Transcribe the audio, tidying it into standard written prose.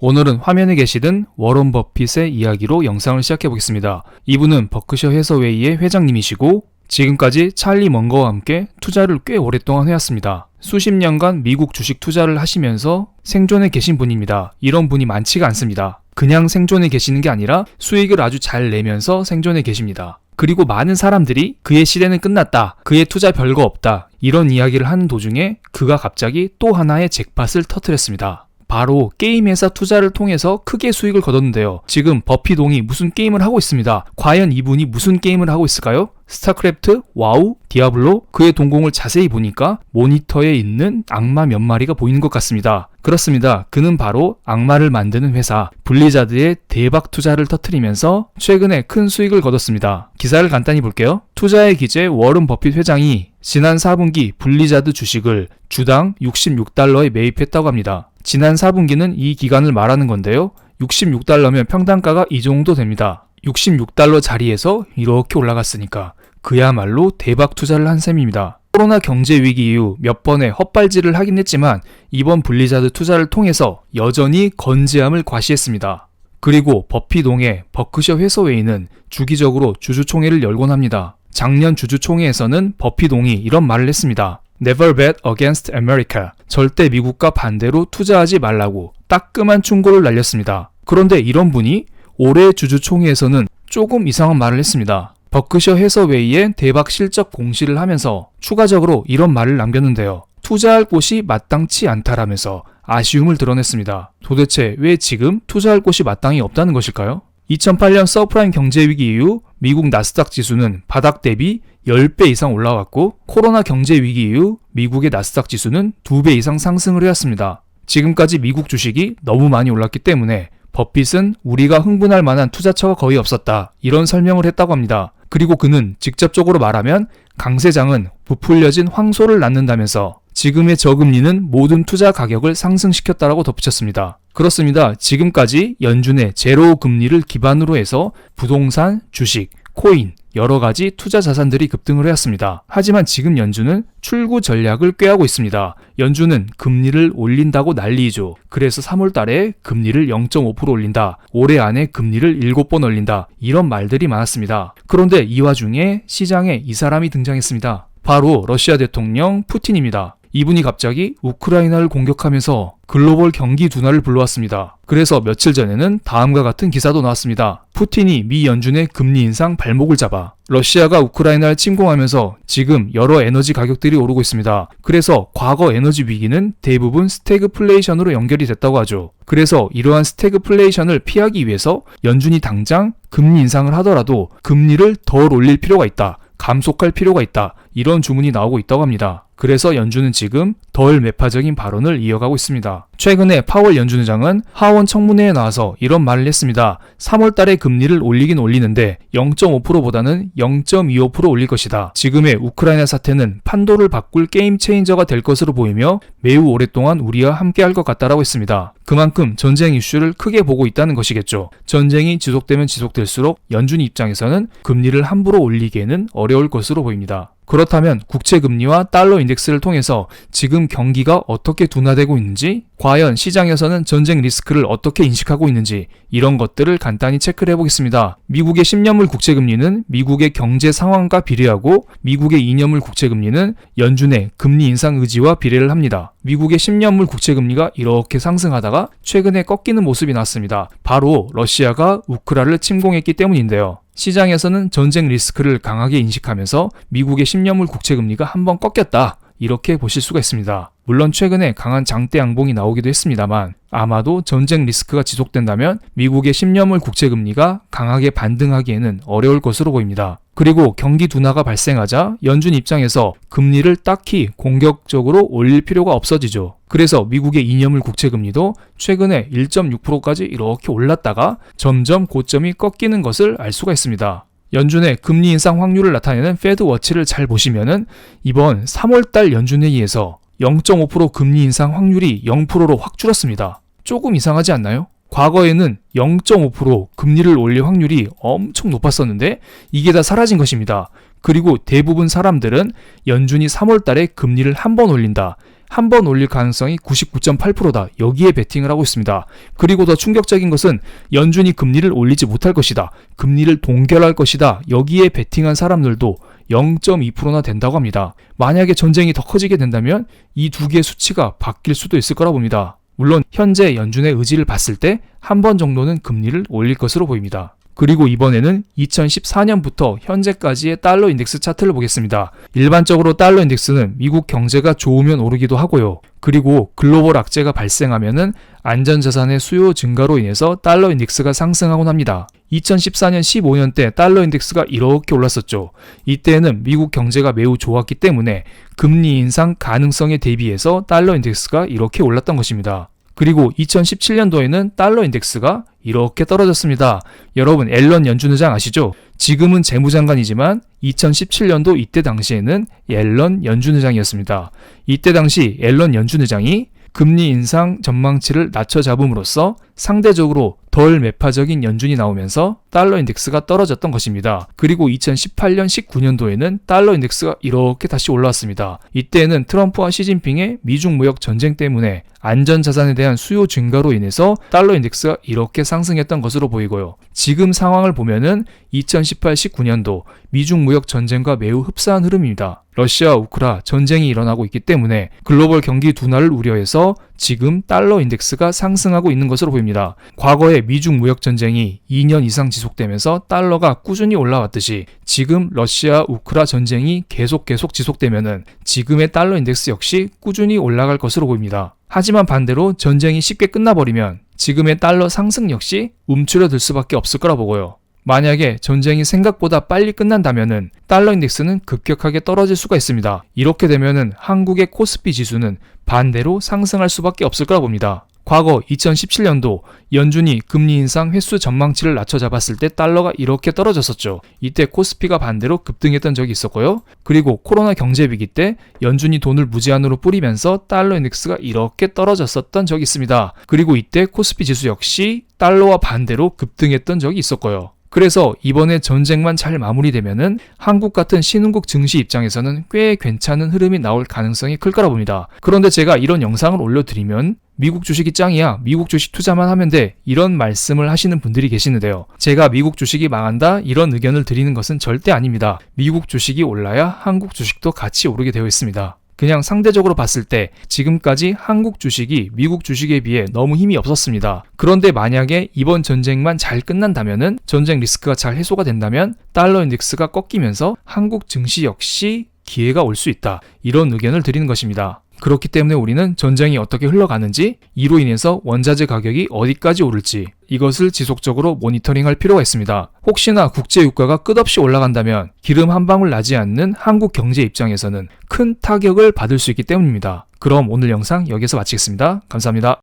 오늘은 화면에 계시던 워런 버핏의 이야기로 영상을 시작해 보겠습니다. 이분은 버크셔 해서웨이의 회장님이시고 지금까지 찰리 먼거와 함께 투자를 꽤 오랫동안 해왔습니다. 수십 년간 미국 주식 투자를 하시면서 생존해 계신 분입니다. 이런 분이 많지가 않습니다. 그냥 생존해 계시는 게 아니라 수익을 아주 잘 내면서 생존해 계십니다. 그리고 많은 사람들이 그의 시대는 끝났다, 그의 투자 별거 없다, 이런 이야기를 하는 도중에 그가 갑자기 또 하나의 잭팟을 터뜨렸습니다. 바로 게임 회사 투자를 통해서 크게 수익을 거뒀는데요. 지금 버핏옹이 무슨 게임을 하고 있습니다. 과연 이분이 무슨 게임을 하고 있을까요? 스타크래프트, 와우, 디아블로? 그의 동공을 자세히 보니까 모니터에 있는 악마 몇 마리가 보이는 것 같습니다. 그렇습니다. 그는 바로 악마를 만드는 회사 블리자드의 대박 투자를 터뜨리면서 최근에 큰 수익을 거뒀습니다. 기사를 간단히 볼게요. 투자의 기재 워런 버핏 회장이 지난 4분기 블리자드 주식을 주당 66달러에 매입했다고 합니다. 지난 4분기는 이 기간을 말하는 건데요. 66달러면 평단가가 이 정도 됩니다. 66달러 자리에서 이렇게 올라갔으니까 그야말로 대박 투자를 한 셈입니다. 코로나 경제 위기 이후 몇 번의 헛발질을 하긴 했지만 이번 블리자드 투자를 통해서 여전히 건재함을 과시했습니다. 그리고 버핏옹의 버크셔 해서웨이는 주기적으로 주주총회를 열곤 합니다. 작년 주주총회에서는 버핏옹이 이런 말을 했습니다. Never bet against America. 절대 미국과 반대로 투자하지 말라고 따끔한 충고를 날렸습니다. 그런데 이런 분이 올해 주주총회에서는 조금 이상한 말을 했습니다. 버크셔 해서웨이의 대박 실적 공시를 하면서 추가적으로 이런 말을 남겼는데요. 투자할 곳이 마땅치 않다라면서 아쉬움을 드러냈습니다. 도대체 왜 지금 투자할 곳이 마땅히 없다는 것일까요? 2008년 서프라임 경제위기 이후 미국 나스닥 지수는 바닥 대비 10배 이상 올라왔고 코로나 경제위기 이후 미국의 나스닥 지수는 2배 이상 상승을 해왔습니다. 지금까지 미국 주식이 너무 많이 올랐기 때문에 버핏은 우리가 흥분할 만한 투자처가 거의 없었다, 이런 설명을 했다고 합니다. 그리고 그는 직접적으로 말하면 강세장은 부풀려진 황소를 낳는다면서 지금의 저금리는 모든 투자 가격을 상승시켰다라고 덧붙였습니다. 그렇습니다. 지금까지 연준의 제로 금리를 기반으로 해서 부동산, 주식, 코인, 여러 가지 투자 자산들이 급등을 해왔습니다. 하지만 지금 연준은 출구 전략을 꾀하고 있습니다. 연준은 금리를 올린다고 난리죠. 그래서 3월 달에 금리를 0.5% 올린다, 올해 안에 금리를 7번 올린다, 이런 말들이 많았습니다. 그런데 이 와중에 시장에 이 사람이 등장했습니다. 바로 러시아 대통령 푸틴입니다. 이분이 갑자기 우크라이나를 공격하면서 글로벌 경기 둔화를 불러왔습니다. 그래서 며칠 전에는 다음과 같은 기사도 나왔습니다. 푸틴이 미 연준의 금리 인상 발목을 잡아 러시아가 우크라이나를 침공하면서 지금 여러 에너지 가격들이 오르고 있습니다. 그래서 과거 에너지 위기는 대부분 스태그플레이션으로 연결이 됐다고 하죠. 그래서 이러한 스태그플레이션을 피하기 위해서 연준이 당장 금리 인상을 하더라도 금리를 덜 올릴 필요가 있다, 감속할 필요가 있다, 이런 주문이 나오고 있다고 합니다. 그래서 연준은 지금 덜 매파적인 발언을 이어가고 있습니다. 최근에 파월 연준 의장은 하원 청문회에 나와서 이런 말을 했습니다. 3월 달에 금리를 올리긴 올리는데 0.5%보다는 0.25% 올릴 것이다. 지금의 우크라이나 사태는 판도를 바꿀 게임 체인저가 될 것으로 보이며 매우 오랫동안 우리와 함께 할 것 같다라고 했습니다. 그만큼 전쟁 이슈를 크게 보고 있다는 것이겠죠. 전쟁이 지속되면 지속될수록 연준 입장에서는 금리를 함부로 올리기에는 어려울 것으로 보입니다. 그렇다면 국채금리와 달러 인덱스를 통해서 지금 경기가 어떻게 둔화되고 있는지, 과연 시장에서는 전쟁 리스크를 어떻게 인식하고 있는지, 이런 것들을 간단히 체크를 해보겠습니다. 미국의 10년물 국채금리는 미국의 경제 상황과 비례하고 미국의 2년물 국채금리는 연준의 금리 인상 의지와 비례를 합니다. 미국의 10년물 국채금리가 이렇게 상승하다가 최근에 꺾이는 모습이 나왔습니다. 바로 러시아가 우크라이나를 침공했기 때문인데요. 시장에서는 전쟁 리스크를 강하게 인식하면서 미국의 10년물 국채금리가 한번 꺾였다, 이렇게 보실 수가 있습니다. 물론 최근에 강한 장대 양봉이 나오기도 했습니다만 아마도 전쟁 리스크가 지속된다면 미국의 10년물 국채금리가 강하게 반등하기에는 어려울 것으로 보입니다. 그리고 경기 둔화가 발생하자 연준 입장에서 금리를 딱히 공격적으로 올릴 필요가 없어지죠. 그래서 미국의 2년물 국채금리도 최근에 1.6%까지 이렇게 올랐다가 점점 고점이 꺾이는 것을 알 수가 있습니다. 연준의 금리 인상 확률을 나타내는 페드 워치를 잘 보시면은 이번 3월달 연준회의에서 0.5% 금리 인상 확률이 0%로 확 줄었습니다. 조금 이상하지 않나요? 과거에는 0.5% 금리를 올릴 확률이 엄청 높았었는데 이게 다 사라진 것입니다. 그리고 대부분 사람들은 연준이 3월 달에 금리를 한 번 올린다, 한 번 올릴 가능성이 99.8%다. 여기에 베팅을 하고 있습니다. 그리고 더 충격적인 것은 연준이 금리를 올리지 못할 것이다. 금리를 동결할 것이다. 여기에 베팅한 사람들도 0.2%나 된다고 합니다. 만약에 전쟁이 더 커지게 된다면 이 두 개의 수치가 바뀔 수도 있을 거라 봅니다. 물론 현재 연준의 의지를 봤을 때 한 번 정도는 금리를 올릴 것으로 보입니다. 그리고 이번에는 2014년부터 현재까지의 달러 인덱스 차트를 보겠습니다. 일반적으로 달러 인덱스는 미국 경제가 좋으면 오르기도 하고요. 그리고 글로벌 악재가 발생하면은 안전자산의 수요 증가로 인해서 달러 인덱스가 상승하곤 합니다. 2014년 15년 때 달러 인덱스가 이렇게 올랐었죠. 이때는 미국 경제가 매우 좋았기 때문에 금리 인상 가능성에 대비해서 달러 인덱스가 이렇게 올랐던 것입니다. 그리고 2017년도에는 달러 인덱스가 이렇게 떨어졌습니다. 여러분 앨런 연준 의장 아시죠? 지금은 재무장관이지만 2017년도 이때 당시에는 앨런 연준 의장이었습니다. 이때 당시 앨런 연준 의장이 금리 인상 전망치를 낮춰 잡음으로써 상대적으로 덜 매파적인 연준이 나오면서 달러 인덱스가 떨어졌던 것입니다. 그리고 2018년 19년도에는 달러 인덱스가 이렇게 다시 올라왔습니다. 이때는 트럼프와 시진핑의 미중 무역 전쟁 때문에 안전자산에 대한 수요 증가로 인해서 달러 인덱스가 이렇게 상승했던 것으로 보이고요. 지금 상황을 보면은 2018, 19년도 미중 무역 전쟁과 매우 흡사한 흐름입니다. 러시아, 우크라 전쟁이 일어나고 있기 때문에 글로벌 경기 둔화를 우려해서 지금 달러 인덱스가 상승하고 있는 것으로 보입니다. 과거에 미중 무역 전쟁이 2년 이상 지속되면서 달러가 꾸준히 올라왔듯이 지금 러시아, 우크라 전쟁이 계속 지속되면은 지금의 달러 인덱스 역시 꾸준히 올라갈 것으로 보입니다. 하지만 반대로 전쟁이 쉽게 끝나버리면 지금의 달러 상승 역시 움츠러들 수밖에 없을 거라 보고요. 만약에 전쟁이 생각보다 빨리 끝난다면은 달러 인덱스는 급격하게 떨어질 수가 있습니다. 이렇게 되면은 한국의 코스피 지수는 반대로 상승할 수밖에 없을 거라 봅니다. 과거 2017년도 연준이 금리 인상 횟수 전망치를 낮춰 잡았을 때 달러가 이렇게 떨어졌었죠. 이때 코스피가 반대로 급등했던 적이 있었고요. 그리고 코로나 경제 위기 때 연준이 돈을 무제한으로 뿌리면서 달러 인덱스가 이렇게 떨어졌었던 적이 있습니다. 그리고 이때 코스피 지수 역시 달러와 반대로 급등했던 적이 있었고요. 그래서 이번에 전쟁만 잘 마무리되면은 한국 같은 신흥국 증시 입장에서는 꽤 괜찮은 흐름이 나올 가능성이 클 거라 봅니다. 그런데 제가 이런 영상을 올려드리면 미국 주식이 짱이야, 미국 주식 투자만 하면 돼, 이런 말씀을 하시는 분들이 계시는데요. 제가 미국 주식이 망한다 이런 의견을 드리는 것은 절대 아닙니다. 미국 주식이 올라야 한국 주식도 같이 오르게 되어 있습니다. 그냥 상대적으로 봤을 때 지금까지 한국 주식이 미국 주식에 비해 너무 힘이 없었습니다. 그런데 만약에 이번 전쟁만 잘 끝난다면은 전쟁 리스크가 잘 해소가 된다면 달러 인덱스가 꺾이면서 한국 증시 역시 기회가 올 수 있다. 이런 의견을 드리는 것입니다. 그렇기 때문에 우리는 전쟁이 어떻게 흘러가는지, 이로 인해서 원자재 가격이 어디까지 오를지 이것을 지속적으로 모니터링할 필요가 있습니다. 혹시나 국제 유가가 끝없이 올라간다면 기름 한 방울 나지 않는 한국 경제 입장에서는 큰 타격을 받을 수 있기 때문입니다. 그럼 오늘 영상 여기서 마치겠습니다. 감사합니다.